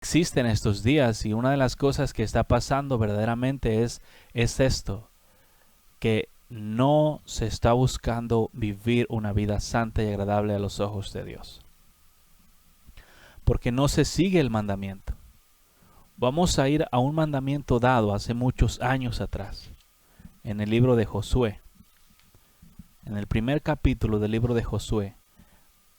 existe en estos días, y una de las cosas que está pasando verdaderamente es esto, que no se está buscando vivir una vida santa y agradable a los ojos de Dios, porque no se sigue el mandamiento. Vamos a ir a un mandamiento dado hace muchos años atrás, en el libro de Josué. En el primer capítulo del libro de Josué,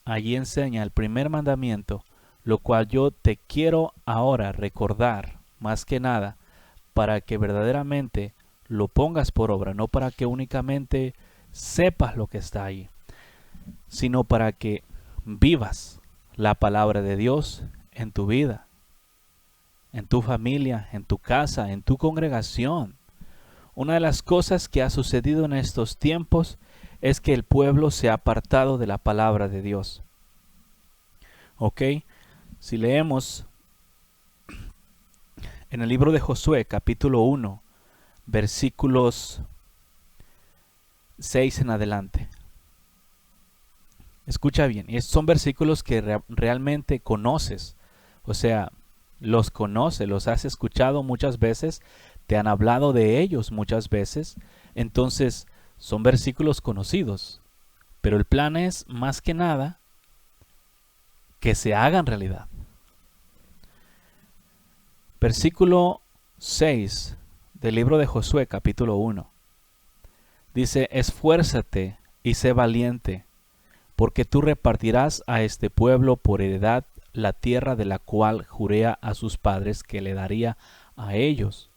allí enseña el primer mandamiento, lo cual yo te quiero ahora recordar, más que nada, para que verdaderamente lo pongas por obra, no para que únicamente sepas lo que está ahí, sino para que vivas la palabra de Dios en tu vida, en tu familia, en tu casa, en tu congregación. Una de las cosas que ha sucedido en estos tiempos es que el pueblo se ha apartado de la palabra de Dios. ¿Ok? Si leemos en el libro de Josué, capítulo 1, versículos 6 en adelante. Escucha bien, y estos son versículos que realmente conoces. O sea, los conoces, los has escuchado muchas veces, te han hablado de ellos muchas veces. Entonces, son versículos conocidos. Pero el plan es, más que nada, que se hagan realidad. Versículo 6 del libro de Josué, capítulo 1. Dice, esfuérzate y sé valiente, porque tú repartirás a este pueblo por heredad la tierra de la cual juré a sus padres que le daría a ellos.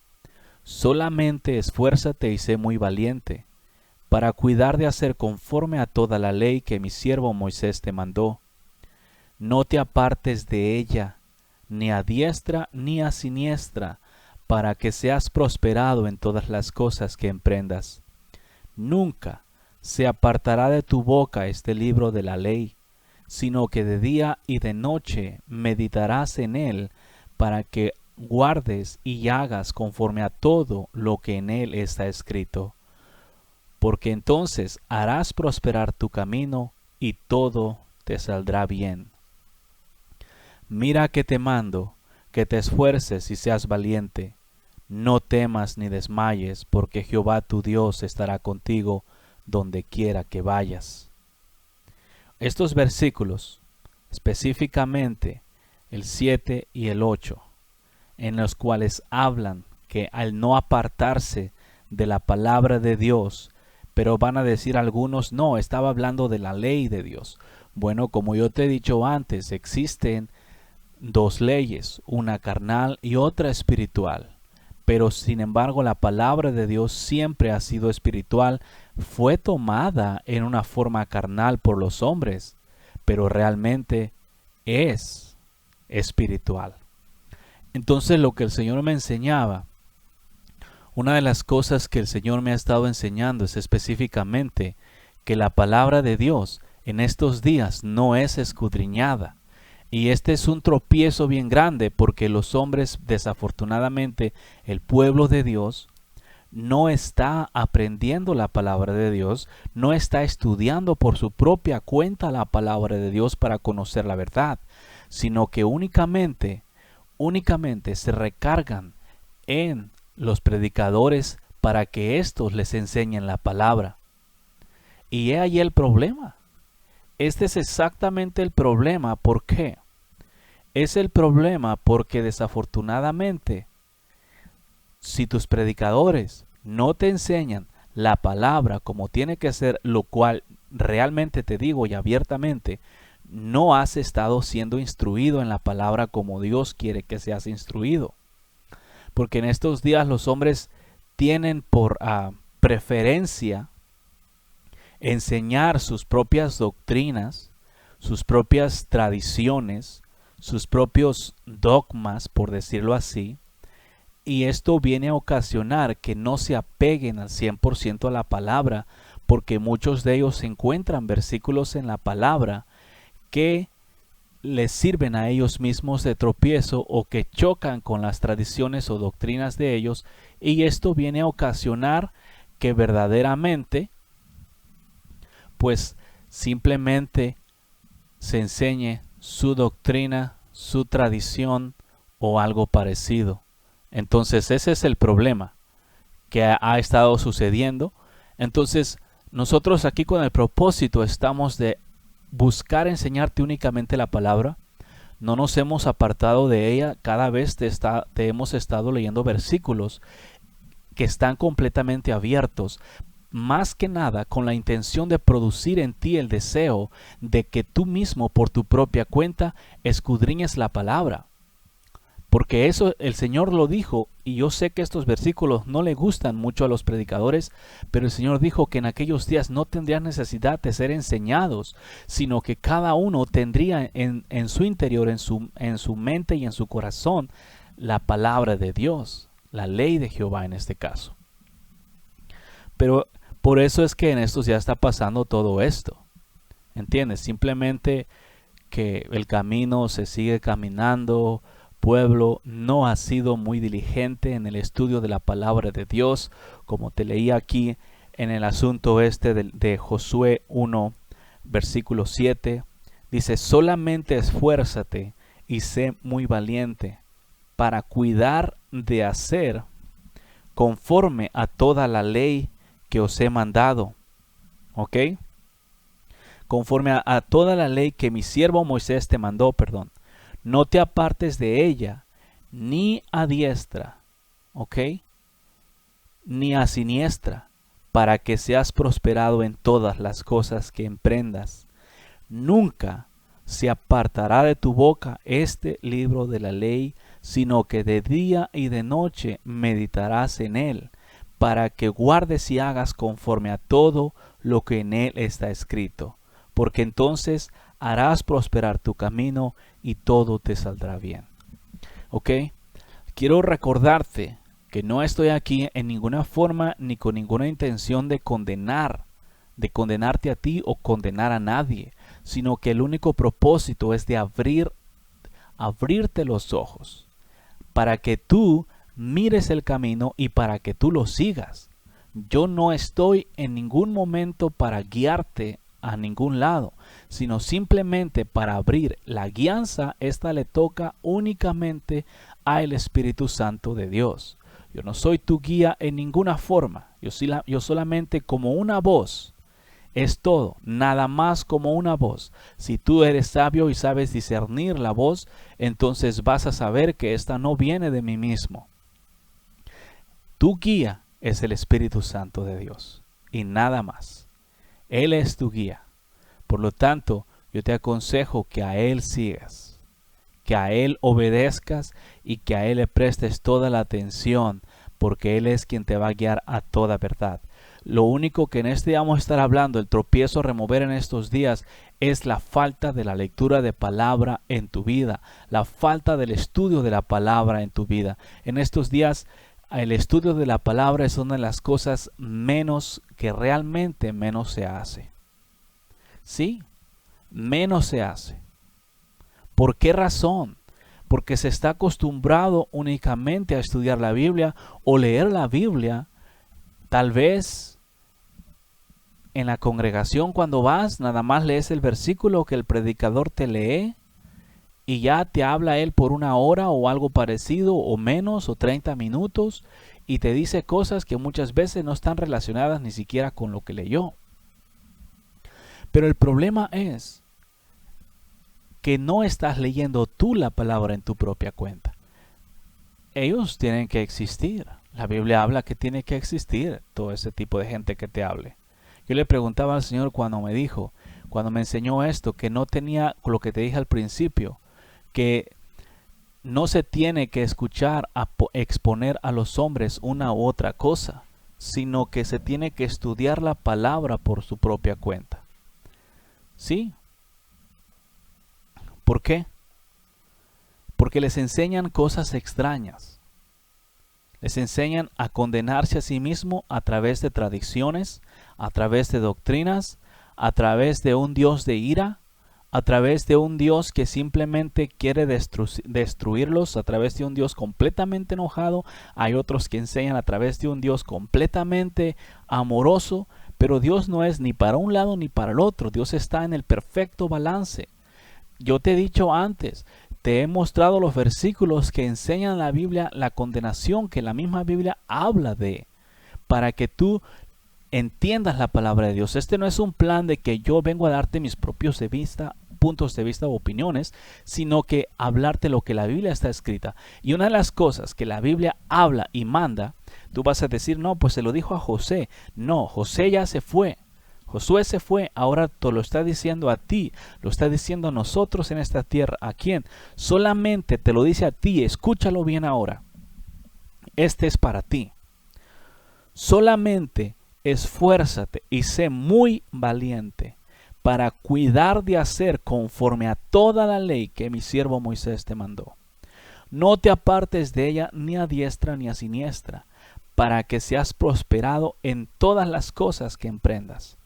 Solamente esfuérzate y sé muy valiente, para cuidar de hacer conforme a toda la ley que mi siervo Moisés te mandó. No te apartes de ella, ni a diestra ni a siniestra, para que seas prosperado en todas las cosas que emprendas. Nunca se apartará de tu boca este libro de la ley, sino que de día y de noche meditarás en él, para que guardes y hagas conforme a todo lo que en él está escrito. Porque entonces harás prosperar tu camino y todo te saldrá bien. Mira que te mando, que te esfuerces y seas valiente. No temas ni desmayes, porque Jehová tu Dios estará contigo donde quiera que vayas. Estos versículos, específicamente el 7 y el 8, en los cuales hablan que al no apartarse de la palabra de Dios, pero van a decir algunos, no, estaba hablando de la ley de Dios. Bueno, como yo te he dicho antes, existen dos leyes, una carnal y otra espiritual. Pero sin embargo la palabra de Dios siempre ha sido espiritual, fue tomada en una forma carnal por los hombres, pero realmente es espiritual. Entonces lo que el Señor me enseñaba, una de las cosas que el Señor me ha estado enseñando es específicamente que la palabra de Dios en estos días no es escudriñada. Y este es un tropiezo bien grande porque los hombres, desafortunadamente, el pueblo de Dios, no está aprendiendo la palabra de Dios, no está estudiando por su propia cuenta la palabra de Dios para conocer la verdad, sino que únicamente se recargan en los predicadores para que éstos les enseñen la palabra. Y he ahí el problema. Este es exactamente el problema. ¿Por qué? Es el problema porque desafortunadamente, si tus predicadores no te enseñan la palabra como tiene que ser, lo cual realmente te digo y abiertamente, no has estado siendo instruido en la palabra como Dios quiere que seas instruido. Porque en estos días los hombres tienen por preferencia enseñar sus propias doctrinas, sus propias tradiciones, sus propios dogmas, por decirlo así, y esto viene a ocasionar que no se apeguen al 100% a la palabra, porque muchos de ellos encuentran versículos en la palabra que les sirven a ellos mismos de tropiezo o que chocan con las tradiciones o doctrinas de ellos, y esto viene a ocasionar que verdaderamente pues simplemente se enseñe su doctrina, su tradición o algo parecido. Entonces ese es el problema que ha estado sucediendo. Entonces nosotros aquí con el propósito estamos de buscar enseñarte únicamente la palabra. No nos hemos apartado de ella. Cada vez te hemos estado leyendo versículos que están completamente abiertos, más que nada con la intención de producir en ti el deseo de que tú mismo por tu propia cuenta escudriñes la palabra. Porque eso el Señor lo dijo, y yo sé que estos versículos no le gustan mucho a los predicadores, pero el Señor dijo que en aquellos días no tendrían necesidad de ser enseñados, sino que cada uno tendría en su interior, en su mente y en su corazón, la palabra de Dios, la ley de Jehová en este caso. Pero por eso es que en estos días está pasando todo esto. ¿Entiendes? Simplemente que el camino se sigue caminando. Pueblo no ha sido muy diligente en el estudio de la palabra de Dios, como te leí aquí en el asunto de Josué 1, versículo 7. Dice, solamente esfuérzate y sé muy valiente para cuidar de hacer conforme a toda la ley que os he mandado. ¿Ok? Conforme a toda la ley que mi siervo Moisés te mandó, perdón. No te apartes de ella, ni a diestra, ¿ok? Ni a siniestra, para que seas prosperado en todas las cosas que emprendas. Nunca se apartará de tu boca este libro de la ley, sino que de día y de noche meditarás en él, para que guardes y hagas conforme a todo lo que en él está escrito, porque entonces harás prosperar tu camino y todo te saldrá bien. ¿Ok? Quiero recordarte que no estoy aquí en ninguna forma ni con ninguna intención de condenarte a ti o condenar a nadie, sino que el único propósito es de abrirte los ojos para que tú mires el camino y para que tú lo sigas. Yo no estoy en ningún momento para guiarte a ningún lado, sino simplemente para abrir la guianza. Esta le toca únicamente al Espíritu Santo de Dios. Yo no soy tu guía en ninguna forma. Yo solamente como una voz. Es todo, nada más como una voz. Si tú eres sabio y sabes discernir la voz, entonces vas a saber que esta no viene de mí mismo. Tu guía es el Espíritu Santo de Dios y nada más. Él es tu guía. Por lo tanto, yo te aconsejo que a Él sigas, que a Él obedezcas y que a Él le prestes toda la atención, porque Él es quien te va a guiar a toda verdad. Lo único que en este día vamos a estar hablando, el tropiezo a remover en estos días, es la falta de la lectura de palabra en tu vida, la falta del estudio de la palabra en tu vida. En estos días, el estudio de la palabra es una de las cosas que realmente menos se hace. Sí, menos se hace. ¿Por qué razón? Porque se está acostumbrado únicamente a estudiar la Biblia o leer la Biblia. Tal vez en la congregación cuando vas, nada más lees el versículo que el predicador te lee y ya te habla él por una hora o algo parecido o menos o 30 minutos y te dice cosas que muchas veces no están relacionadas ni siquiera con lo que leyó. Pero el problema es que no estás leyendo tú la palabra en tu propia cuenta. Ellos tienen que existir. La Biblia habla que tiene que existir todo ese tipo de gente que te hable. Yo le preguntaba al Señor cuando me enseñó esto, que no tenía lo que te dije al principio, que no se tiene que escuchar exponer a los hombres una u otra cosa, sino que se tiene que estudiar la palabra por su propia cuenta. ¿Sí? ¿Por qué? Porque les enseñan cosas extrañas. Les enseñan a condenarse a sí mismo a través de tradiciones, a través de doctrinas, a través de un Dios de ira, a través de un Dios que simplemente quiere destruirlos, a través de un Dios completamente enojado. Hay otros que enseñan a través de un Dios completamente amoroso, pero Dios no es ni para un lado ni para el otro. Dios está en el perfecto balance. Yo te he dicho antes, te he mostrado los versículos que enseñan en la Biblia la condenación que la misma Biblia habla de, para que tú entiendas la palabra de Dios. Este no es un plan de que yo vengo a darte mis propios puntos de vista o opiniones, sino que hablarte lo que la Biblia está escrita. Y una de las cosas que la Biblia habla y manda, tú vas a decir, no, pues se lo dijo a José. No, José ya se fue. Josué se fue, ahora te lo está diciendo a ti, lo está diciendo a nosotros en esta tierra. ¿A quién? Solamente te lo dice a ti, escúchalo bien ahora. Este es para ti. Solamente esfuérzate y sé muy valiente para cuidar de hacer conforme a toda la ley que mi siervo Moisés te mandó. No te apartes de ella ni a diestra ni a siniestra, para que seas prosperado en todas las cosas que emprendas.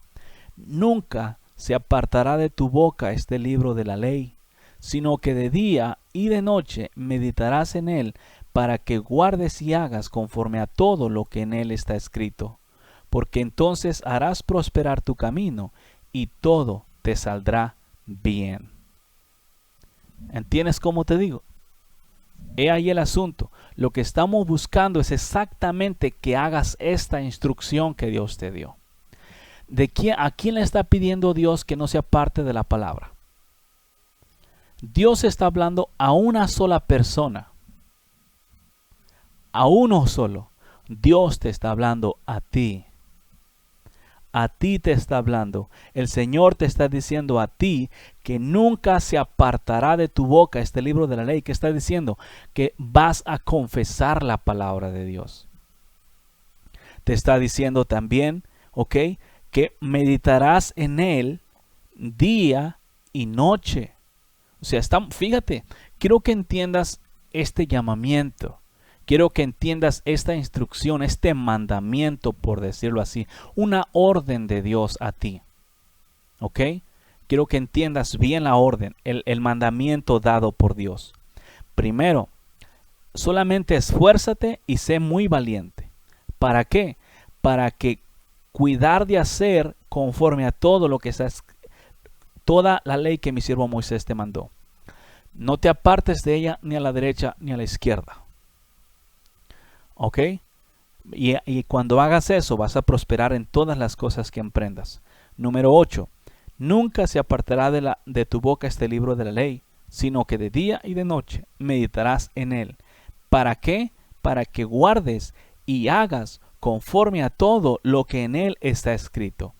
Nunca se apartará de tu boca este libro de la ley, sino que de día y de noche meditarás en él, para que guardes y hagas conforme a todo lo que en él está escrito, porque entonces harás prosperar tu camino y todo te saldrá bien. ¿Entiendes cómo te digo? He ahí el asunto. Lo que estamos buscando es exactamente que hagas esta instrucción que Dios te dio. ¿A quién le está pidiendo Dios que no sea parte de la palabra? Dios está hablando a una sola persona. A uno solo. Dios te está hablando a ti. A ti te está hablando. El Señor te está diciendo a ti que nunca se apartará de tu boca este libro de la ley. ¿Qué está diciendo? Que vas a confesar la palabra de Dios. Te está diciendo también, ¿ok?, que meditarás en él día y noche. O sea, fíjate, quiero que entiendas este llamamiento. Quiero que entiendas esta instrucción, este mandamiento, por decirlo así, una orden de Dios a ti. ¿Ok? Quiero que entiendas bien la orden, el mandamiento dado por Dios. Primero, solamente esfuérzate y sé muy valiente. ¿Para qué? Para que cuidar de hacer conforme a todo lo que está, toda la ley que mi siervo Moisés te mandó. No te apartes de ella ni a la derecha ni a la izquierda. ¿Ok? Y cuando hagas eso vas a prosperar en todas las cosas que emprendas. Número 8. Nunca se apartará de tu boca este libro de la ley, sino que de día y de noche meditarás en él. ¿Para qué? Para que guardes y hagas conforme a todo lo que en él está escrito.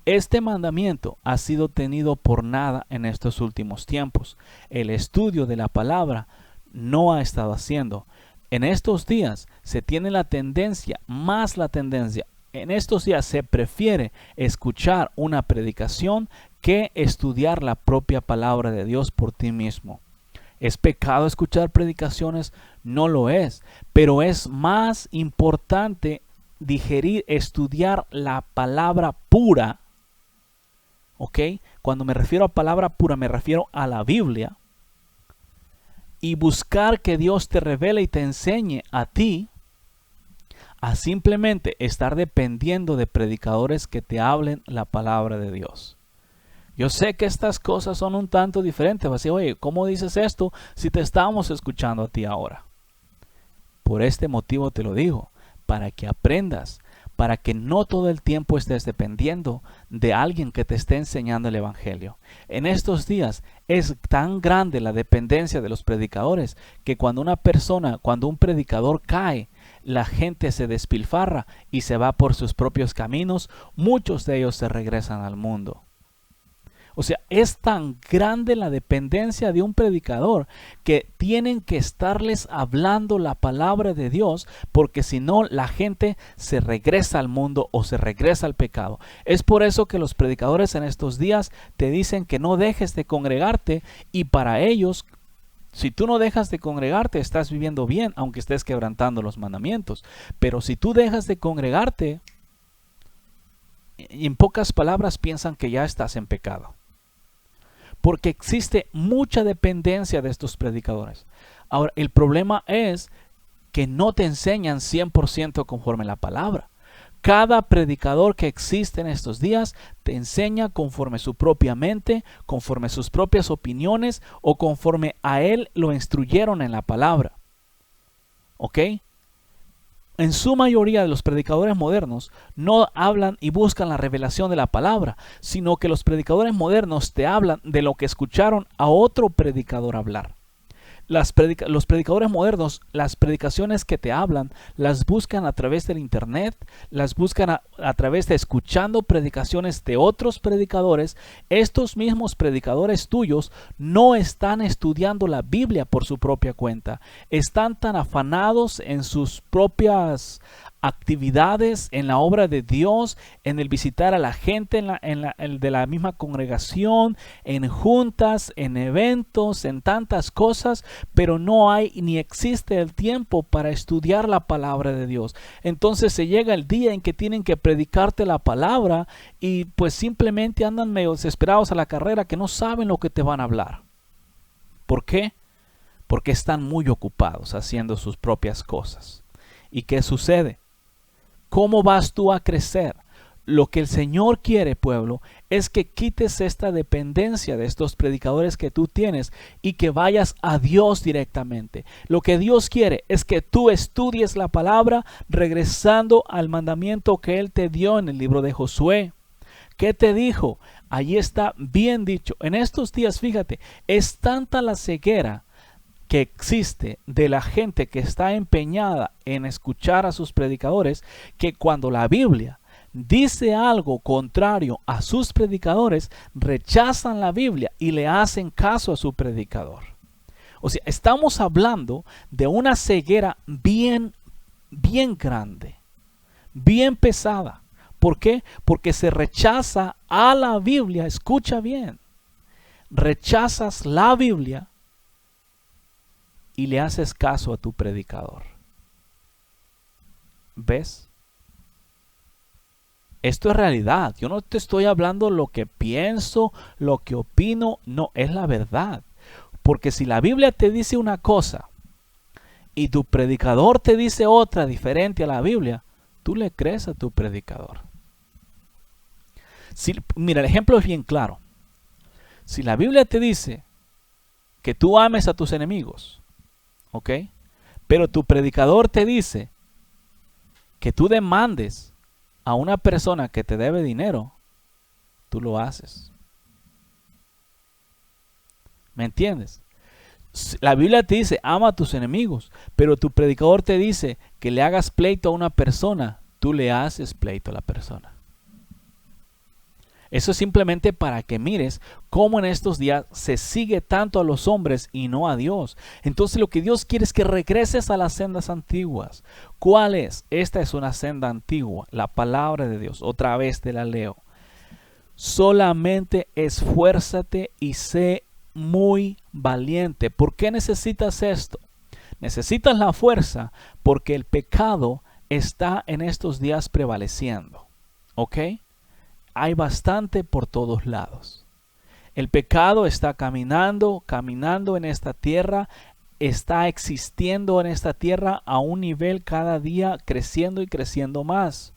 Este mandamiento ha sido tenido por nada en estos últimos tiempos. El estudio de la palabra no ha estado haciendo. En estos días se tiene la tendencia, en estos días se prefiere escuchar una predicación que estudiar la propia palabra de Dios por ti mismo. ¿Es pecado escuchar predicaciones? No lo es, pero es más importante estudiar la palabra pura. ¿Ok? Cuando me refiero a palabra pura, me refiero a la Biblia. Y buscar que Dios te revele y te enseñe a ti a simplemente estar dependiendo de predicadores que te hablen la palabra de Dios. Yo sé que estas cosas son un tanto diferentes. Vas a decir, oye, ¿cómo dices esto si te estamos escuchando a ti ahora? Por este motivo te lo digo, para que aprendas, para que no todo el tiempo estés dependiendo de alguien que te esté enseñando el evangelio. En estos días es tan grande la dependencia de los predicadores que cuando un predicador cae, la gente se despilfarra y se va por sus propios caminos. Muchos de ellos se regresan al mundo. O sea, es tan grande la dependencia de un predicador que tienen que estarles hablando la palabra de Dios, porque si no, la gente se regresa al mundo o se regresa al pecado. Es por eso que los predicadores en estos días te dicen que no dejes de congregarte, y para ellos, si tú no dejas de congregarte, estás viviendo bien, aunque estés quebrantando los mandamientos. Pero si tú dejas de congregarte, en pocas palabras piensan que ya estás en pecado. Porque existe mucha dependencia de estos predicadores. Ahora, el problema es que no te enseñan 100% conforme la palabra. Cada predicador que existe en estos días te enseña conforme su propia mente, conforme sus propias opiniones o conforme a él lo instruyeron en la palabra. ¿Ok? En su mayoría de los predicadores modernos no hablan y buscan la revelación de la palabra, sino que los predicadores modernos te hablan de lo que escucharon a otro predicador hablar. Los predicadores modernos, las predicaciones que te hablan, las buscan a través del internet, las buscan a través de escuchando predicaciones de otros predicadores. Estos mismos predicadores tuyos no están estudiando la Biblia por su propia cuenta. Están tan afanados en sus propias actividades, en la obra de Dios, en el visitar a la gente de la misma congregación, en juntas, en eventos, en tantas cosas, pero no hay ni existe el tiempo para estudiar la palabra de Dios. Entonces se llega el día en que tienen que predicarte la palabra y pues simplemente andan medio desesperados a la carrera, que no saben lo que te van a hablar. ¿Por qué? Porque están muy ocupados haciendo sus propias cosas. ¿Y qué sucede? ¿Cómo vas tú a crecer? Lo que el Señor quiere, pueblo, es que quites esta dependencia de estos predicadores que tú tienes y que vayas a Dios directamente. Lo que Dios quiere es que tú estudies la palabra regresando al mandamiento que Él te dio en el libro de Josué. ¿Qué te dijo? Allí está bien dicho. En estos días, fíjate, es tanta la ceguera que existe de la gente que está empeñada en escuchar a sus predicadores, que cuando la Biblia dice algo contrario a sus predicadores, rechazan la Biblia y le hacen caso a su predicador. O sea, estamos hablando de una ceguera bien grande, bien pesada. ¿Por qué? Porque se rechaza a la Biblia. Escucha bien. Rechazas la Biblia y le haces caso a tu predicador. ¿Ves? Esto es realidad. Yo no te estoy hablando lo que pienso, lo que opino. No, es la verdad. Porque si la Biblia te dice una cosa y tu predicador te dice otra diferente a la Biblia, tú le crees a tu predicador. Mira, el ejemplo es bien claro. Si la Biblia te dice que tú ames a tus enemigos, ¿ok? Pero tu predicador te dice que tú demandes a una persona que te debe dinero, tú lo haces. ¿Me entiendes? La Biblia te dice, ama a tus enemigos, pero tu predicador te dice que le hagas pleito a una persona, tú le haces pleito a la persona. Eso es simplemente para que mires cómo en estos días se sigue tanto a los hombres y no a Dios. Entonces lo que Dios quiere es que regreses a las sendas antiguas. ¿Cuál es? Esta es una senda antigua, la palabra de Dios. Otra vez te la leo. Solamente esfuérzate y sé muy valiente. ¿Por qué necesitas esto? Necesitas la fuerza porque el pecado está en estos días prevaleciendo. ¿Ok? Hay bastante por todos lados. El pecado está caminando en esta tierra, está existiendo en esta tierra a un nivel cada día creciendo y creciendo más.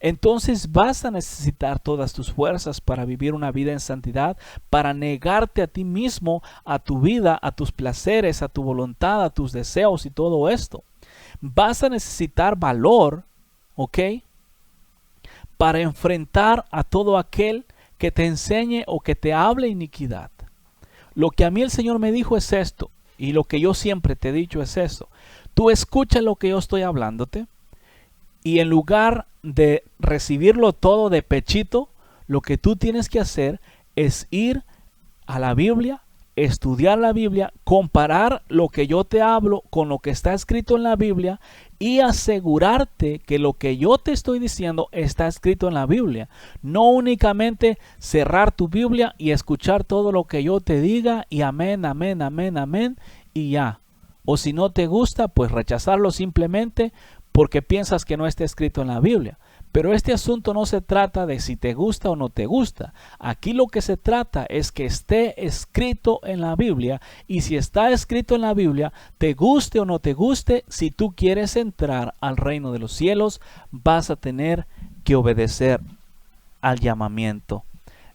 Entonces vas a necesitar todas tus fuerzas para vivir una vida en santidad, para negarte a ti mismo, a tu vida, a tus placeres, a tu voluntad, a tus deseos y todo esto. Vas a necesitar valor, ¿ok? Para enfrentar a todo aquel que te enseñe o que te hable iniquidad. Lo que a mí el Señor me dijo es esto, y lo que yo siempre te he dicho es esto. Tú escucha lo que yo estoy hablándote, y en lugar de recibirlo todo de pechito, lo que tú tienes que hacer es ir a la Biblia, estudiar la Biblia, comparar lo que yo te hablo con lo que está escrito en la Biblia y asegurarte que lo que yo te estoy diciendo está escrito en la Biblia. No únicamente cerrar tu Biblia y escuchar todo lo que yo te diga y amén, amén, amén, amén y ya. O si no te gusta, pues rechazarlo simplemente porque piensas que no está escrito en la Biblia. Pero este asunto no se trata de si te gusta o no te gusta. Aquí lo que se trata es que esté escrito en la Biblia, y si está escrito en la Biblia, te guste o no te guste, si tú quieres entrar al reino de los cielos, vas a tener que obedecer al llamamiento.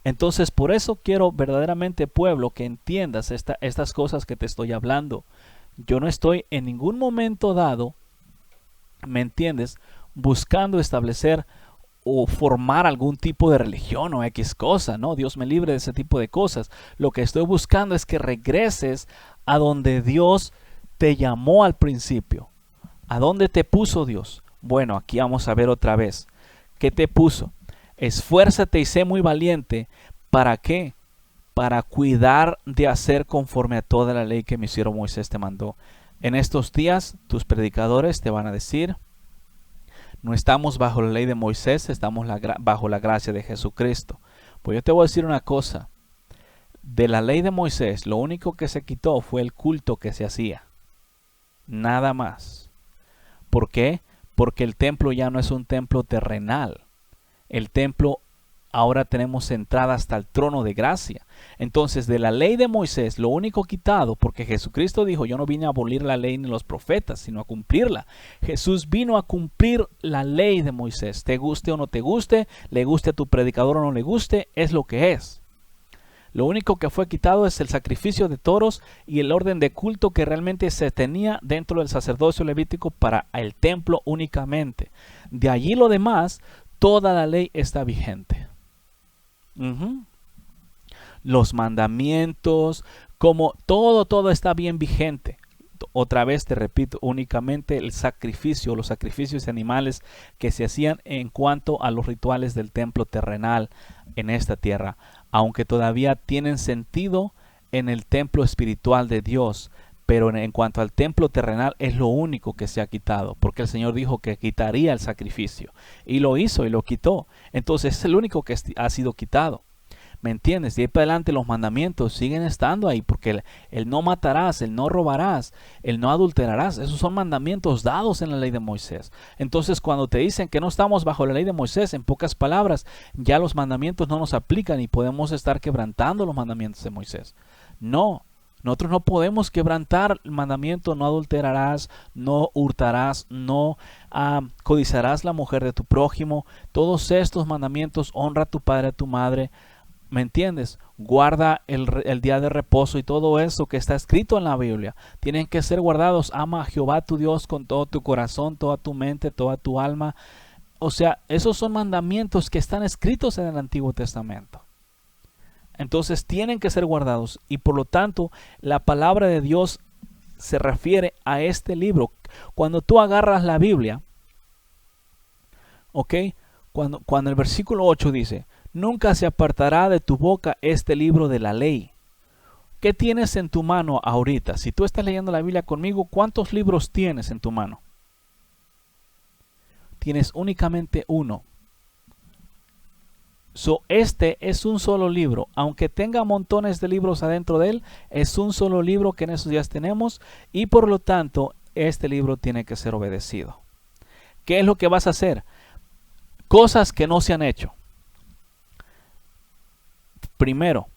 Entonces, por eso quiero verdaderamente, pueblo, que entiendas estas cosas que te estoy hablando. Yo no estoy en ningún momento dado, ¿me entiendes?, buscando establecer o formar algún tipo de religión o X cosa, ¿no? Dios me libre de ese tipo de cosas. Lo que estoy buscando es que regreses a donde Dios te llamó al principio. ¿A dónde te puso Dios? Bueno, aquí vamos a ver otra vez. ¿Qué te puso? Esfuérzate y sé muy valiente. ¿Para qué? Para cuidar de hacer conforme a toda la ley que mi siervo Moisés te mandó. En estos días, tus predicadores te van a decir: no estamos bajo la ley de Moisés, estamos bajo la gracia de Jesucristo. Pues yo te voy a decir una cosa. De la ley de Moisés, lo único que se quitó fue el culto que se hacía. Nada más. ¿Por qué? Porque el templo ya no es un templo terrenal. El templo, ahora tenemos entrada hasta el trono de gracia. Entonces, de la ley de Moisés, lo único quitado, porque Jesucristo dijo: yo no vine a abolir la ley ni los profetas, sino a cumplirla. Jesús vino a cumplir la ley de Moisés. Te guste o no te guste, le guste a tu predicador o no le guste, es lo que es. Lo único que fue quitado es el sacrificio de toros y el orden de culto que realmente se tenía dentro del sacerdocio levítico para el templo únicamente. De allí lo demás, toda la ley está vigente. Los mandamientos, como todo está bien vigente. Otra vez te repito, únicamente el sacrificio, los sacrificios de animales que se hacían en cuanto a los rituales del templo terrenal en esta tierra, aunque todavía tienen sentido en el templo espiritual de Dios, pero en cuanto al templo terrenal es lo único que se ha quitado, porque el Señor dijo que quitaría el sacrificio, y lo hizo y lo quitó. Entonces es el único que ha sido quitado. ¿Me entiendes? De ahí para adelante los mandamientos siguen estando ahí, porque el no matarás, el no robarás, el no adulterarás, esos son mandamientos dados en la ley de Moisés. Entonces, cuando te dicen que no estamos bajo la ley de Moisés, en pocas palabras, ya los mandamientos no nos aplican y podemos estar quebrantando los mandamientos de Moisés. No, nosotros no podemos quebrantar el mandamiento: no adulterarás, no hurtarás, no codiciarás la mujer de tu prójimo. Todos estos mandamientos: honra a tu padre y a tu madre. ¿Me entiendes? Guarda el día de reposo y todo eso que está escrito en la Biblia. Tienen que ser guardados. Ama a Jehová tu Dios con todo tu corazón, toda tu mente, toda tu alma. O sea, esos son mandamientos que están escritos en el Antiguo Testamento. Entonces tienen que ser guardados. Y por lo tanto, la palabra de Dios se refiere a este libro. Cuando tú agarras la Biblia, ¿ok? Cuando el versículo 8 dice: nunca se apartará de tu boca este libro de la ley. ¿Qué tienes en tu mano ahorita? Si tú estás leyendo la Biblia conmigo, ¿cuántos libros tienes en tu mano? Tienes únicamente uno. Este es un solo libro. Aunque tenga montones de libros adentro de él, es un solo libro que en esos días tenemos, y por lo tanto, este libro tiene que ser obedecido. ¿Qué es lo que vas a hacer? Cosas que no se han hecho. Primero,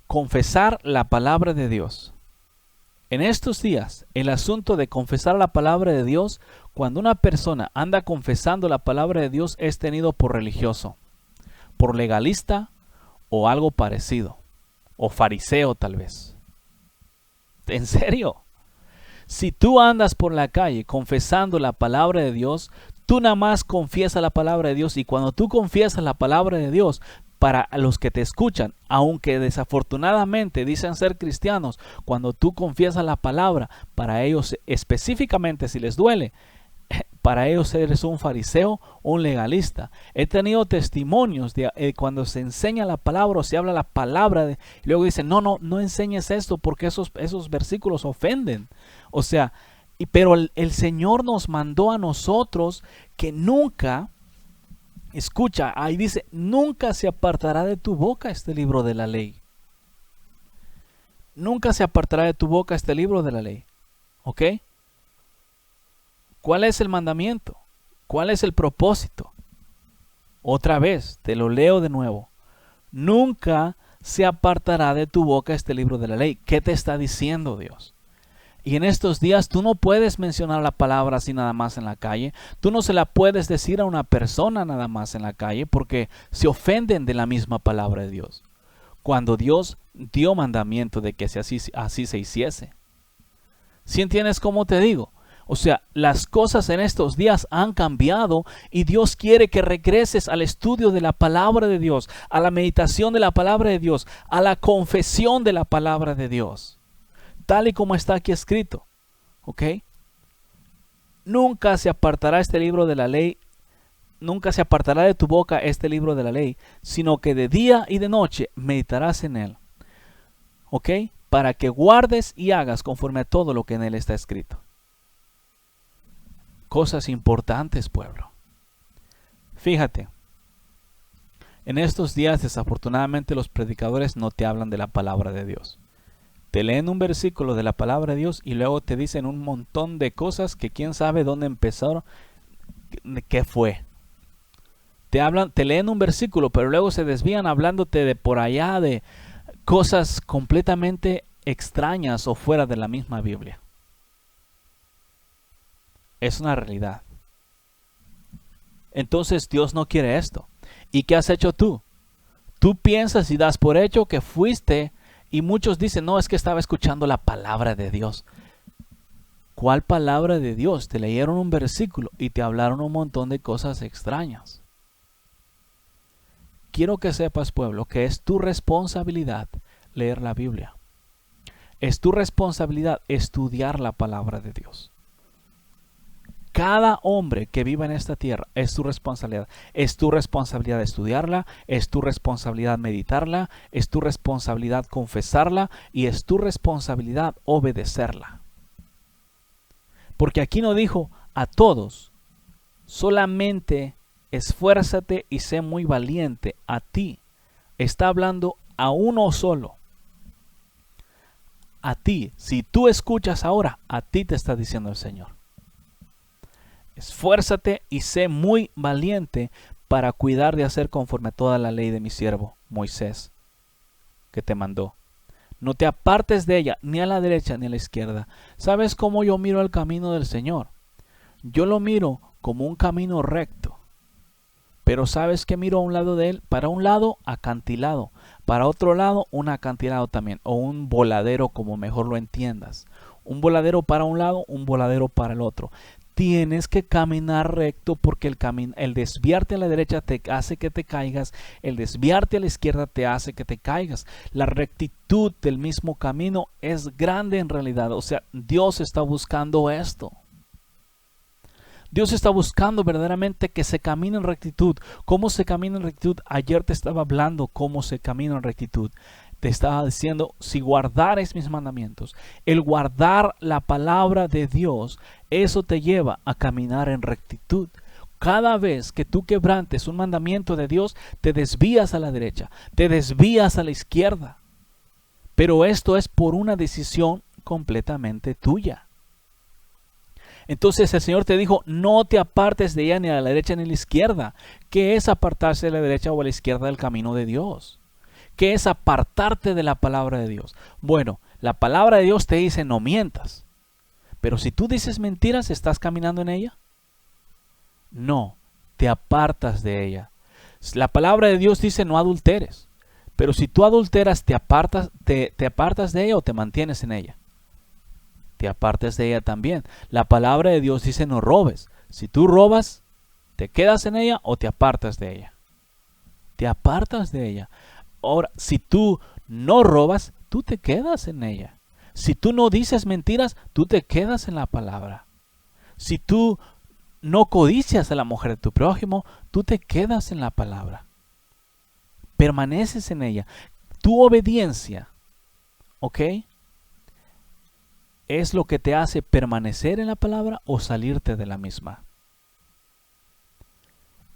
confesar la palabra de Dios. En estos días, el asunto de confesar la palabra de Dios, cuando una persona anda confesando la palabra de Dios, es tenido por religioso, por legalista o algo parecido, o fariseo tal vez. ¿En serio? Si tú andas por la calle confesando la palabra de Dios, tú nada más confiesas la palabra de Dios, y cuando tú confiesas la palabra de Dios, para los que te escuchan, aunque desafortunadamente dicen ser cristianos, cuando tú confiesas la palabra, para ellos específicamente, si les duele, para ellos eres un fariseo o un legalista. He tenido testimonios de cuando se enseña la palabra o se habla la palabra, y luego dicen: no enseñes esto porque esos versículos ofenden. O sea, pero el Señor nos mandó a nosotros que nunca, escucha, ahí dice: nunca se apartará de tu boca este libro de la ley. Nunca se apartará de tu boca este libro de la ley. ¿Ok? ¿Cuál es el mandamiento? ¿Cuál es el propósito? Otra vez, te lo leo de nuevo. Nunca se apartará de tu boca este libro de la ley. ¿Qué te está diciendo Dios? Y en estos días tú no puedes mencionar la palabra así nada más en la calle. Tú no se la puedes decir a una persona nada más en la calle porque se ofenden de la misma palabra de Dios. Cuando Dios dio mandamiento de que así se hiciese. ¿Sí entiendes cómo te digo? O sea, las cosas en estos días han cambiado y Dios quiere que regreses al estudio de la palabra de Dios, a la meditación de la palabra de Dios, a la confesión de la palabra de Dios, tal y como está aquí escrito. ¿Ok? Nunca se apartará este libro de la ley, nunca se apartará de tu boca este libro de la ley, sino que de día y de noche meditarás en él. ¿Ok? Para que guardes y hagas conforme a todo lo que en él está escrito. Cosas importantes, pueblo. Fíjate, en estos días desafortunadamente los predicadores no te hablan de la palabra de Dios. Te leen un versículo de la palabra de Dios y luego te dicen un montón de cosas que quién sabe dónde empezaron, qué fue. Te leen un versículo, pero luego se desvían hablándote de por allá, de cosas completamente extrañas o fuera de la misma Biblia. Es una realidad. Entonces Dios no quiere esto. ¿Y qué has hecho tú? Tú piensas y das por hecho que fuiste, y muchos dicen, no, es que estaba escuchando la palabra de Dios. ¿Cuál palabra de Dios? Te leyeron un versículo y te hablaron un montón de cosas extrañas. Quiero que sepas, pueblo, que es tu responsabilidad leer la Biblia. Es tu responsabilidad estudiar la palabra de Dios. Cada hombre que viva en esta tierra es tu responsabilidad. Es tu responsabilidad estudiarla, es tu responsabilidad meditarla, es tu responsabilidad confesarla y es tu responsabilidad obedecerla. Porque aquí no dijo a todos, solamente esfuérzate y sé muy valiente a ti. Está hablando a uno solo. A ti, si tú escuchas ahora, a ti te está diciendo el Señor. Esfuérzate y sé muy valiente para cuidar de hacer conforme a toda la ley de mi siervo Moisés, que te mandó. No te apartes de ella, ni a la derecha ni a la izquierda. ¿Sabes cómo yo miro el camino del Señor? Yo lo miro como un camino recto. Pero ¿sabes qué miro a un lado de él? Para un lado, acantilado. Para otro lado, un acantilado también. O un voladero, como mejor lo entiendas. Un voladero para un lado, un voladero para el otro. Tienes que caminar recto porque el desviarte a la derecha te hace que te caigas. El desviarte a la izquierda te hace que te caigas. La rectitud del mismo camino es grande en realidad. O sea, Dios está buscando esto. Dios está buscando verdaderamente que se camine en rectitud. ¿Cómo se camina en rectitud? Ayer te estaba hablando cómo se camina en rectitud. Te estaba diciendo, si guardares mis mandamientos, el guardar la palabra de Dios, eso te lleva a caminar en rectitud. Cada vez que tú quebrantes un mandamiento de Dios, te desvías a la derecha, te desvías a la izquierda. Pero esto es por una decisión completamente tuya. Entonces el Señor te dijo, no te apartes de ella ni a la derecha ni a la izquierda. ¿Qué es apartarse de la derecha o a la izquierda del camino de Dios? ¿Qué es apartarte de la palabra de Dios? Bueno, la palabra de Dios te dice no mientas. Pero si tú dices mentiras, ¿estás caminando en ella? No, te apartas de ella. La palabra de Dios dice no adulteres. Pero si tú adulteras, ¿te apartas de ella o te mantienes en ella? Te apartes de ella también. La palabra de Dios dice no robes. Si tú robas, ¿te quedas en ella o te apartas de ella? Te apartas de ella. Ahora, si tú no robas, tú te quedas en ella. Si tú no dices mentiras, tú te quedas en la palabra. Si tú no codicias a la mujer de tu prójimo, tú te quedas en la palabra. Permaneces en ella. Tu obediencia, ¿ok?, es lo que te hace permanecer en la palabra o salirte de la misma.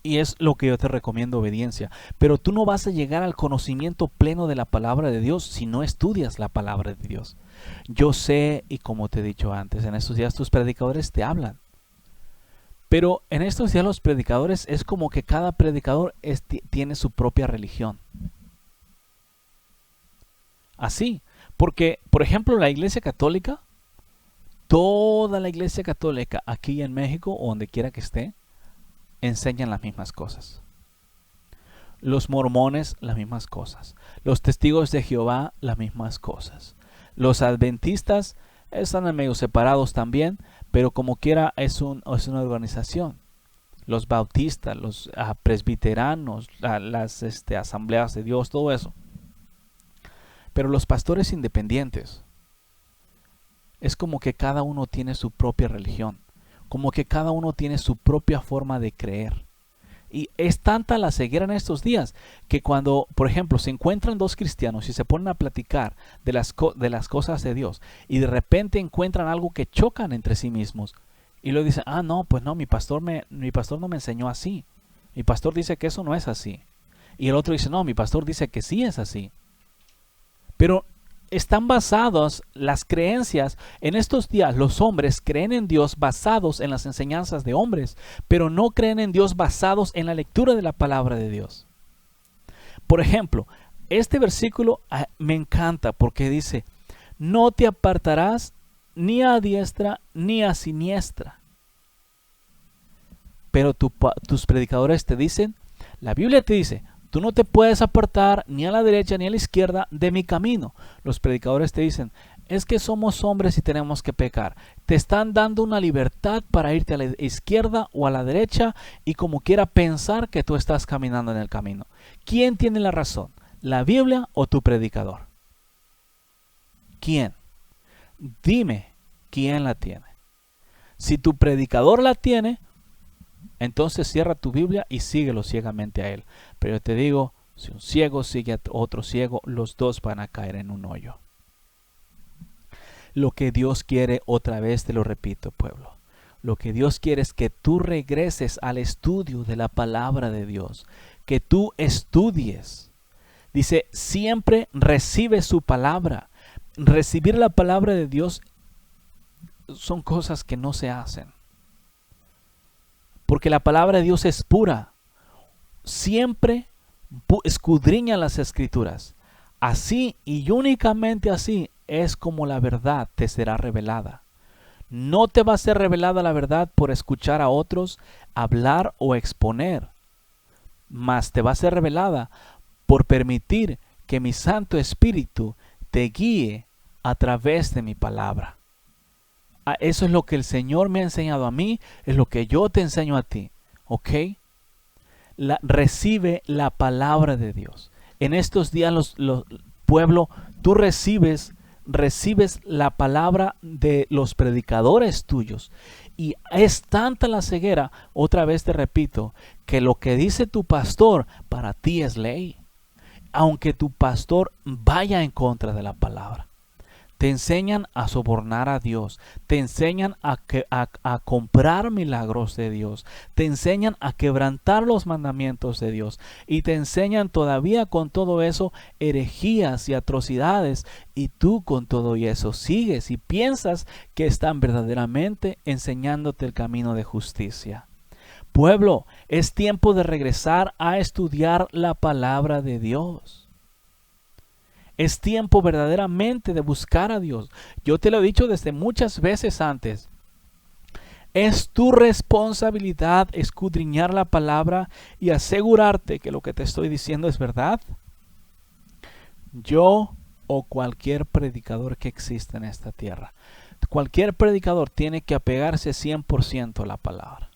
Y es lo que yo te recomiendo, obediencia. Pero tú no vas a llegar al conocimiento pleno de la palabra de Dios si no estudias la palabra de Dios. Yo sé, y como te he dicho antes, en estos días tus predicadores te hablan. Pero en estos días los predicadores es como que cada predicador tiene su propia religión. Así, porque, por ejemplo, la Iglesia Católica, toda la Iglesia Católica aquí en México o donde quiera que esté, enseñan las mismas cosas. Los mormones, las mismas cosas. Los testigos de Jehová, las mismas cosas. Los adventistas están medio separados también, pero como quiera es una organización. Los bautistas, los presbiteranos, las asambleas de Dios, todo eso. Pero los pastores independientes, es como que cada uno tiene su propia religión, como que cada uno tiene su propia forma de creer. Y es tanta la ceguera en estos días que cuando, por ejemplo, se encuentran dos cristianos y se ponen a platicar de las cosas de Dios y de repente encuentran algo que chocan entre sí mismos y luego dicen, no, pues no, mi pastor no me enseñó así. Mi pastor dice que eso no es así. Y el otro dice, no, mi pastor dice que sí es así. Pero están basados las creencias. En estos días los hombres creen en Dios basados en las enseñanzas de hombres, pero no creen en Dios basados en la lectura de la palabra de Dios. Por ejemplo, este versículo me encanta porque dice, no te apartarás ni a diestra ni a siniestra. Pero tus predicadores te dicen, la Biblia te dice, tú no te puedes apartar ni a la derecha ni a la izquierda de mi camino. Los predicadores te dicen, es que somos hombres y tenemos que pecar. Te están dando una libertad para irte a la izquierda o a la derecha y como quiera pensar que tú estás caminando en el camino. ¿Quién tiene la razón? ¿La Biblia o tu predicador? ¿Quién? Dime, ¿quién la tiene? Si tu predicador la tiene, entonces cierra tu Biblia y síguelo ciegamente a él. Pero yo te digo, si un ciego sigue a otro ciego, los dos van a caer en un hoyo. Lo que Dios quiere, otra vez te lo repito, pueblo, lo que Dios quiere es que tú regreses al estudio de la palabra de Dios, que tú estudies. Dice, siempre recibe su palabra. Recibir la palabra de Dios son cosas que no se hacen. Porque la palabra de Dios es pura. Siempre escudriña las escrituras. Así y únicamente así es como la verdad te será revelada. No te va a ser revelada la verdad por escuchar a otros hablar o exponer, mas te va a ser revelada por permitir que mi Santo Espíritu te guíe a través de mi palabra. Eso es lo que el Señor me ha enseñado a mí, es lo que yo te enseño a ti, ¿ok? Recibe la palabra de Dios. En estos días, pueblo, tú recibes la palabra de los predicadores tuyos. Y es tanta la ceguera, otra vez te repito, que lo que dice tu pastor para ti es ley. Aunque tu pastor vaya en contra de la palabra. Te enseñan a sobornar a Dios, te enseñan a comprar milagros de Dios, te enseñan a quebrantar los mandamientos de Dios y te enseñan todavía con todo eso herejías y atrocidades y tú con todo eso sigues y piensas que están verdaderamente enseñándote el camino de justicia. Pueblo, es tiempo de regresar a estudiar la palabra de Dios. Es tiempo verdaderamente de buscar a Dios. Yo te lo he dicho desde muchas veces antes. Es tu responsabilidad escudriñar la palabra y asegurarte que lo que te estoy diciendo es verdad. Yo o cualquier predicador que exista en esta tierra. Cualquier predicador tiene que apegarse 100% a la palabra.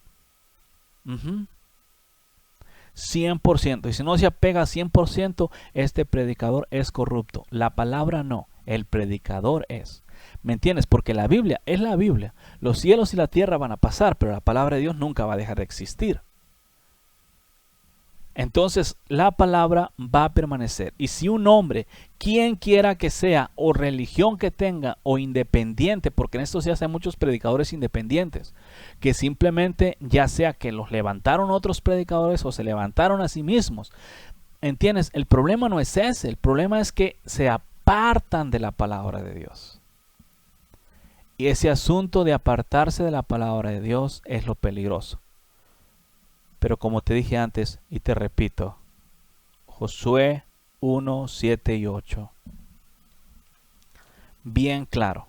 100%. Y si no se apega 100%, este predicador es corrupto. La palabra no, el predicador es. ¿Me entiendes? Porque la Biblia es la Biblia. Los cielos y la tierra van a pasar, pero la palabra de Dios nunca va a dejar de existir. Entonces la palabra va a permanecer. Y si un hombre, quien quiera que sea, o religión que tenga, o independiente, porque en estos días hay muchos predicadores independientes, que simplemente ya sea que los levantaron otros predicadores o se levantaron a sí mismos. ¿Entiendes? El problema no es ese. El problema es que se apartan de la palabra de Dios. Y ese asunto de apartarse de la palabra de Dios es lo peligroso. Pero como te dije antes y te repito, Josué 1, 7 y 8. Bien claro.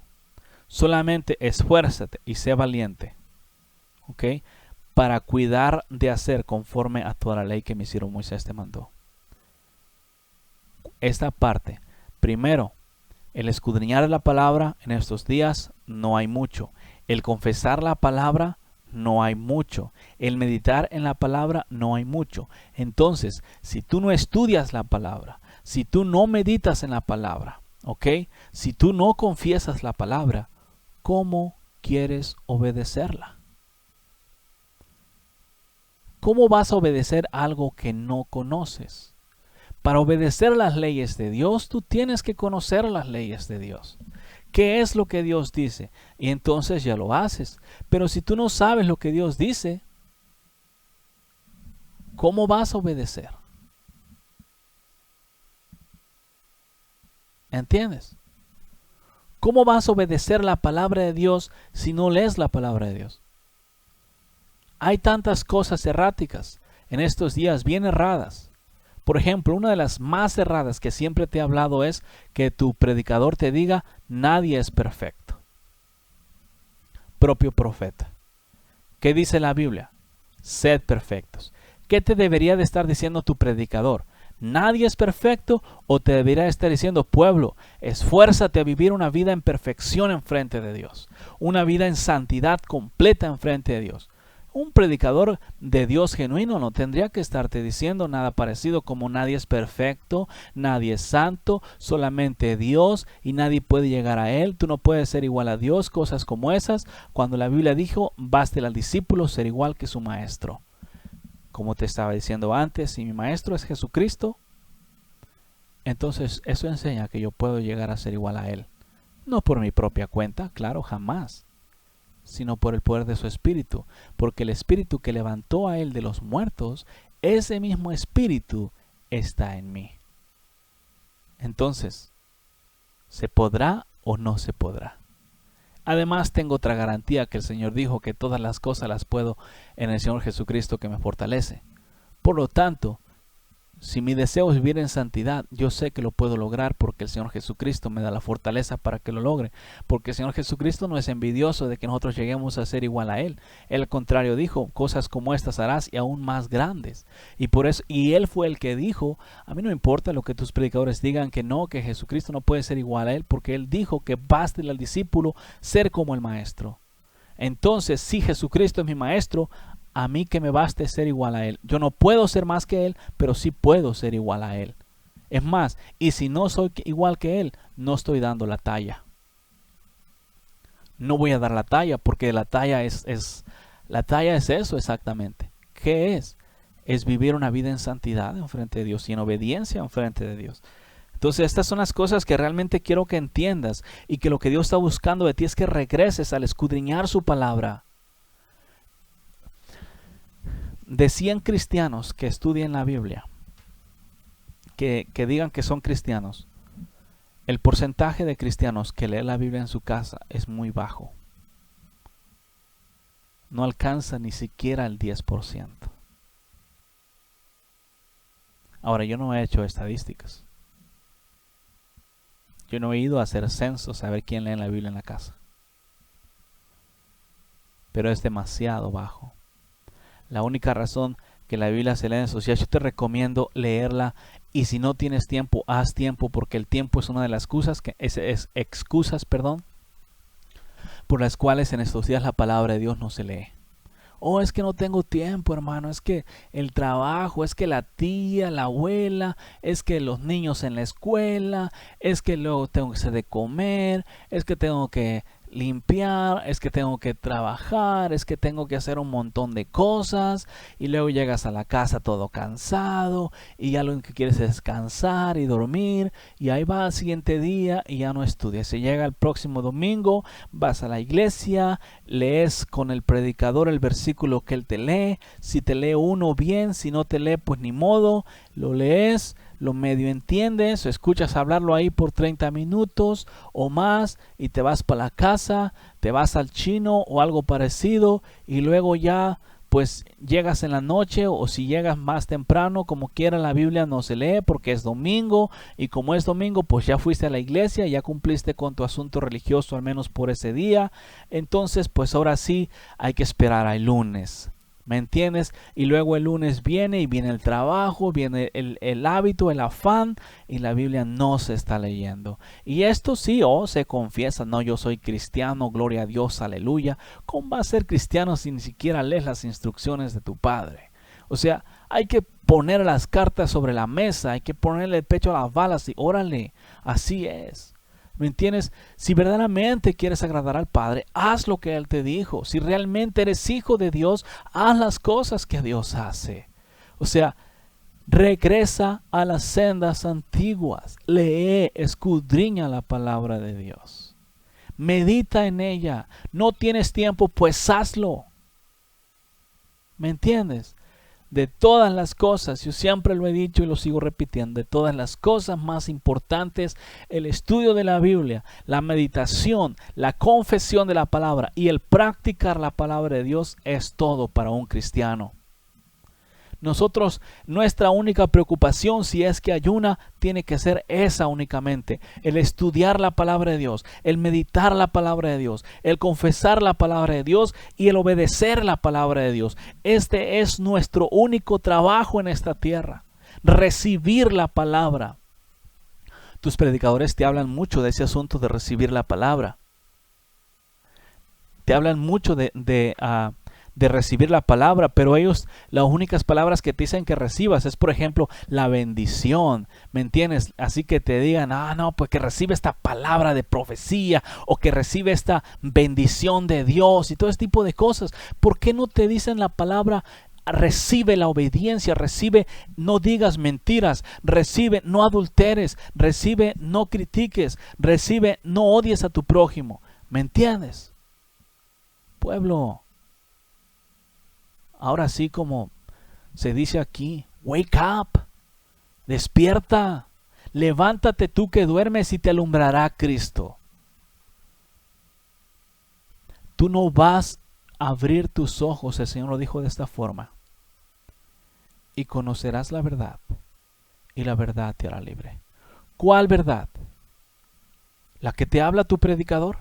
Solamente esfuérzate y sé valiente, ¿ok? Para cuidar de hacer conforme a toda la ley que mi siervo Moisés te mandó. Esta parte, primero, el escudriñar la palabra en estos días no hay mucho. El confesar la palabra no hay mucho. El meditar en la palabra no hay mucho. Entonces, si tú no estudias la palabra, si tú no meditas en la palabra, ¿ok? Si tú no confiesas la palabra, ¿cómo quieres obedecerla? ¿Cómo vas a obedecer algo que no conoces? Para obedecer las leyes de Dios, tú tienes que conocer las leyes de Dios. ¿Qué es lo que Dios dice? Y entonces ya lo haces. Pero si tú no sabes lo que Dios dice, ¿cómo vas a obedecer? ¿Entiendes? ¿Cómo vas a obedecer la palabra de Dios si no lees la palabra de Dios? Hay tantas cosas erráticas en estos días, bien erradas. Por ejemplo, una de las más erradas que siempre te he hablado es que tu predicador te diga, nadie es perfecto. Propio profeta. ¿Qué dice la Biblia? Sed perfectos. ¿Qué te debería de estar diciendo tu predicador? ¿Nadie es perfecto? ¿O te debería estar diciendo, pueblo, esfuérzate a vivir una vida en perfección enfrente de Dios? Una vida en santidad completa enfrente de Dios. Un predicador de Dios genuino no tendría que estarte diciendo nada parecido como nadie es perfecto, nadie es santo, solamente Dios y nadie puede llegar a Él. Tú no puedes ser igual a Dios, cosas como esas, cuando la Biblia dijo, baste al discípulo ser igual que su maestro. Como te estaba diciendo antes, si mi maestro es Jesucristo, entonces eso enseña que yo puedo llegar a ser igual a Él. No por mi propia cuenta, claro, jamás, sino por el poder de su Espíritu, porque el Espíritu que levantó a Él de los muertos, ese mismo Espíritu está en mí. Entonces, ¿se podrá o no se podrá? Además, tengo otra garantía que el Señor dijo que todas las cosas las puedo en el Señor Jesucristo que me fortalece. Por lo tanto, si mi deseo es vivir en santidad, yo sé que lo puedo lograr porque el Señor Jesucristo me da la fortaleza para que lo logre. Porque el Señor Jesucristo no es envidioso de que nosotros lleguemos a ser igual a Él. Él al contrario dijo, cosas como estas harás y aún más grandes. Y por eso, y Él fue el que dijo, a mí no me importa lo que tus predicadores digan que no, que Jesucristo no puede ser igual a Él, porque Él dijo que baste al discípulo ser como el Maestro. Entonces, si Jesucristo es mi Maestro, a mí que me baste ser igual a Él. Yo no puedo ser más que Él, pero sí puedo ser igual a Él. Es más, y si no soy igual que Él, no estoy dando la talla. No voy a dar la talla porque la talla es eso exactamente. ¿Qué es? Es vivir una vida en santidad en frente de Dios y en obediencia en frente de Dios. Entonces estas son las cosas que realmente quiero que entiendas y que lo que Dios está buscando de ti es que regreses al escudriñar su palabra. De 100 cristianos que estudien la Biblia, que digan que son cristianos, el porcentaje de cristianos que leen la Biblia en su casa es muy bajo. No alcanza ni siquiera el 10%. Ahora, yo no he hecho estadísticas. Yo no he ido a hacer censos a ver quién lee la Biblia en la casa. Pero es demasiado bajo. La única razón que la Biblia se lee en esos días, yo te recomiendo leerla y si no tienes tiempo, haz tiempo porque el tiempo es una de las excusas, por las cuales en estos días la palabra de Dios no se lee. Oh, es que no tengo tiempo, hermano, es que el trabajo, es que la tía, la abuela, es que los niños en la escuela, es que luego tengo que hacer de comer, es que tengo que limpiar, es que tengo que trabajar, es que tengo que hacer un montón de cosas y luego llegas a la casa todo cansado y ya lo que quieres es descansar y dormir y ahí va al siguiente día y ya no estudias. Si llega el próximo domingo, vas a la iglesia, lees con el predicador el versículo que él te lee, si te lee uno bien, si no te lee pues ni modo, lo lees, lo medio entiendes o escuchas hablarlo ahí por 30 minutos o más y te vas para la casa, te vas al chino o algo parecido y luego ya pues llegas en la noche o si llegas más temprano, como quiera, la Biblia no se lee porque es domingo, y como es domingo, pues ya fuiste a la iglesia, ya cumpliste con tu asunto religioso al menos por ese día. Entonces pues ahora sí hay que esperar al lunes. ¿Me entiendes? Y luego el lunes viene y viene el trabajo, viene el hábito, el afán, y la Biblia no se está leyendo. Y esto sí, se confiesa, no, yo soy cristiano, gloria a Dios, aleluya. ¿Cómo vas a ser cristiano si ni siquiera lees las instrucciones de tu padre? O sea, hay que poner las cartas sobre la mesa, hay que ponerle el pecho a las balas y órale, así es. ¿Me entiendes? Si verdaderamente quieres agradar al Padre, haz lo que Él te dijo. Si realmente eres hijo de Dios, haz las cosas que Dios hace. O sea, regresa a las sendas antiguas. Lee, escudriña la palabra de Dios. Medita en ella. No tienes tiempo, pues hazlo. ¿Me entiendes? De todas las cosas, yo siempre lo he dicho y lo sigo repitiendo, de todas las cosas más importantes, el estudio de la Biblia, la meditación, la confesión de la palabra y el practicar la palabra de Dios es todo para un cristiano. Nosotros, nuestra única preocupación, si es que ayuna, tiene que ser esa únicamente: el estudiar la palabra de Dios, el meditar la palabra de Dios, el confesar la palabra de Dios y el obedecer la palabra de Dios. Este es nuestro único trabajo en esta tierra: recibir la palabra. Tus predicadores te hablan mucho de ese asunto de recibir la palabra. Te hablan mucho de recibir la palabra, pero ellos, las únicas palabras que te dicen que recibas es, por ejemplo, la bendición, ¿me entiendes? Así que te digan, no, pues que recibe esta palabra de profecía, o que recibe esta bendición de Dios y todo ese tipo de cosas. ¿Por qué no te dicen la palabra? Recibe la obediencia, recibe, no digas mentiras, recibe, no adulteres, recibe, no critiques, recibe, no odies a tu prójimo. ¿Me entiendes? Pueblo, ahora sí, como se dice aquí, wake up, despierta, levántate tú que duermes y te alumbrará Cristo. Tú no vas a abrir tus ojos, el Señor lo dijo de esta forma, y conocerás la verdad, y la verdad te hará libre. ¿Cuál verdad? ¿La que te habla tu predicador?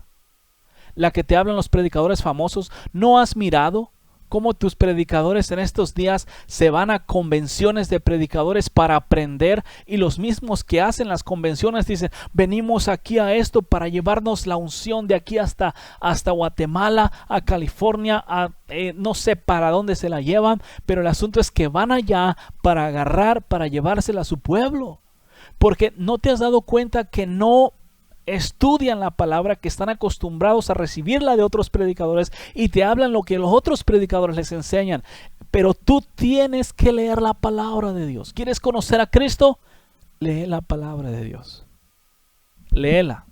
¿La que te hablan los predicadores famosos? ¿No has mirado cómo tus predicadores en estos días se van a convenciones de predicadores para aprender, y los mismos que hacen las convenciones dicen, venimos aquí a esto para llevarnos la unción de aquí hasta Guatemala, a California, no sé para dónde se la llevan, pero el asunto es que van allá para agarrar, para llevársela a su pueblo? Porque no te has dado cuenta que no estudian la palabra, que están acostumbrados a recibirla de otros predicadores y te hablan lo que los otros predicadores les enseñan. Pero tú tienes que leer la palabra de Dios. ¿Quieres conocer a Cristo? Lee la palabra de Dios. Léela.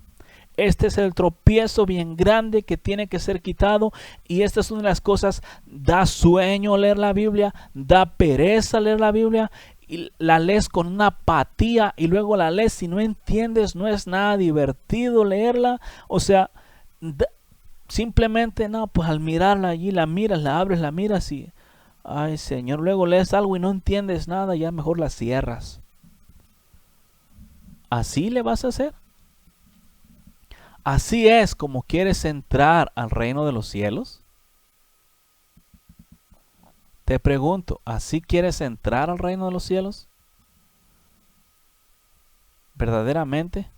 Este es el tropiezo bien grande que tiene que ser quitado, y esta es una de las cosas. Da sueño leer la Biblia, da pereza leer la Biblia, y la lees con una apatía, y luego la lees si no entiendes, no es nada divertido leerla. O sea, simplemente no, pues al mirarla allí, la miras, la abres, la miras y ay Señor, luego lees algo y no entiendes nada, ya mejor la cierras. ¿Así le vas a hacer? ¿Así es como quieres entrar al reino de los cielos? Te pregunto, ¿así quieres entrar al reino de los cielos? ¿Verdaderamente?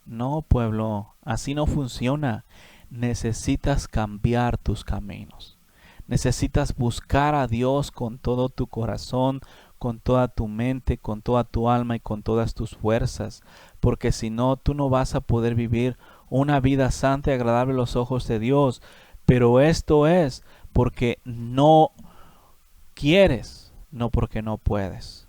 No, pueblo, así no funciona. Necesitas cambiar tus caminos. Necesitas buscar a Dios con todo tu corazón, con toda tu mente, con toda tu alma y con todas tus fuerzas. Porque si no, tú no vas a poder vivir una vida santa y agradable a los ojos de Dios. Pero esto es porque no quieres, no porque no puedes.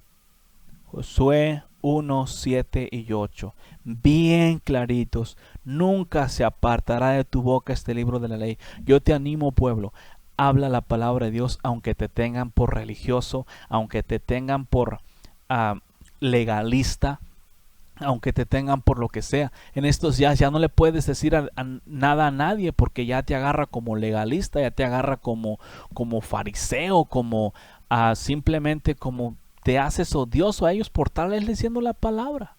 Josué 1, 7 y 8, bien claritos. Nunca se apartará de tu boca este libro de la ley. Yo te animo, pueblo, habla la palabra de Dios, aunque te tengan por religioso, aunque te tengan por legalista. aunque te tengan por lo que sea. En estos días ya no le puedes decir nada a nadie, porque ya te agarra como legalista, ya te agarra como fariseo, como simplemente como te haces odioso a ellos por estarles diciendo la palabra.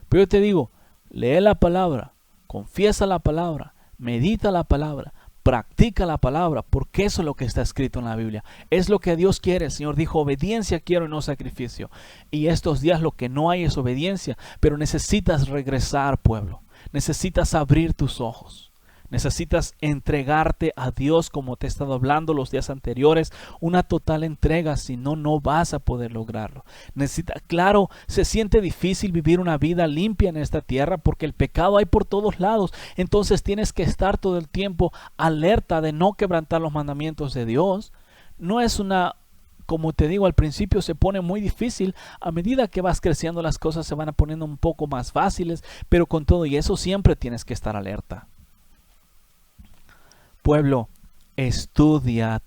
Pero yo te digo, lee la palabra, confiesa la palabra, medita la palabra, practica la palabra, porque eso es lo que está escrito en la Biblia. Es lo que Dios quiere. El Señor dijo, obediencia quiero y no sacrificio. Y estos días lo que no hay es obediencia, pero necesitas regresar, pueblo. Necesitas abrir tus ojos. Necesitas entregarte a Dios, como te he estado hablando los días anteriores, una total entrega, si no, no vas a poder lograrlo. Claro, se siente difícil vivir una vida limpia en esta tierra porque el pecado hay por todos lados. Entonces tienes que estar todo el tiempo alerta de no quebrantar los mandamientos de Dios. No es como te digo, al principio se pone muy difícil. A medida que vas creciendo, las cosas se van poniendo un poco más fáciles, pero con todo y eso siempre tienes que estar alerta. Pueblo, estudia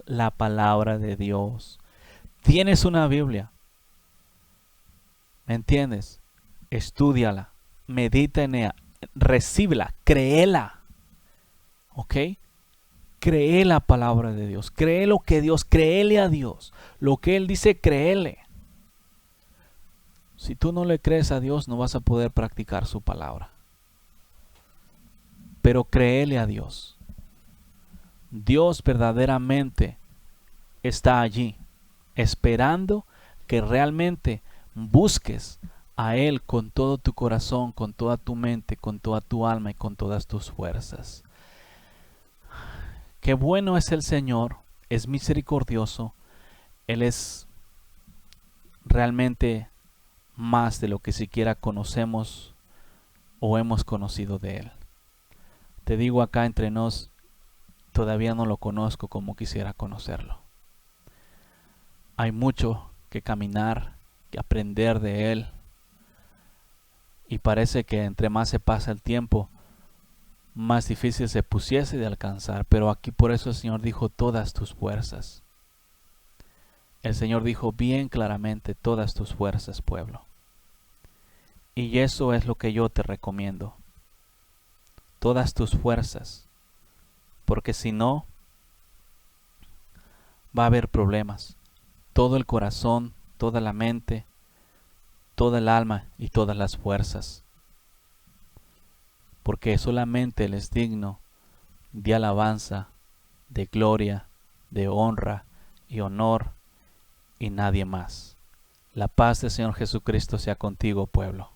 la palabra de Dios. Tienes una Biblia, ¿me entiendes? Estúdiala, medita en ella, recíbela, créela, ¿ok? Cree la palabra de Dios, cree lo que Dios, créele a Dios, lo que Él dice, créele. Si tú no le crees a Dios, no vas a poder practicar su palabra. Pero créele a Dios. Dios verdaderamente está allí, esperando que realmente busques a Él con todo tu corazón, con toda tu mente, con toda tu alma y con todas tus fuerzas. Qué bueno es el Señor, es misericordioso, Él es realmente más de lo que siquiera conocemos o hemos conocido de Él. Te digo acá entre nos, todavía no lo conozco como quisiera conocerlo. Hay mucho que caminar, que aprender de Él. Y parece que entre más se pasa el tiempo, más difícil se pusiese de alcanzar. Pero aquí por eso el Señor dijo todas tus fuerzas. El Señor dijo bien claramente todas tus fuerzas, pueblo. Y eso es lo que yo te recomiendo. Todas tus fuerzas. Porque si no, va a haber problemas. Todo el corazón, toda la mente, toda el alma y todas las fuerzas. Porque solamente Él es digno de alabanza, de gloria, de honra y honor y nadie más. La paz del Señor Jesucristo sea contigo, pueblo.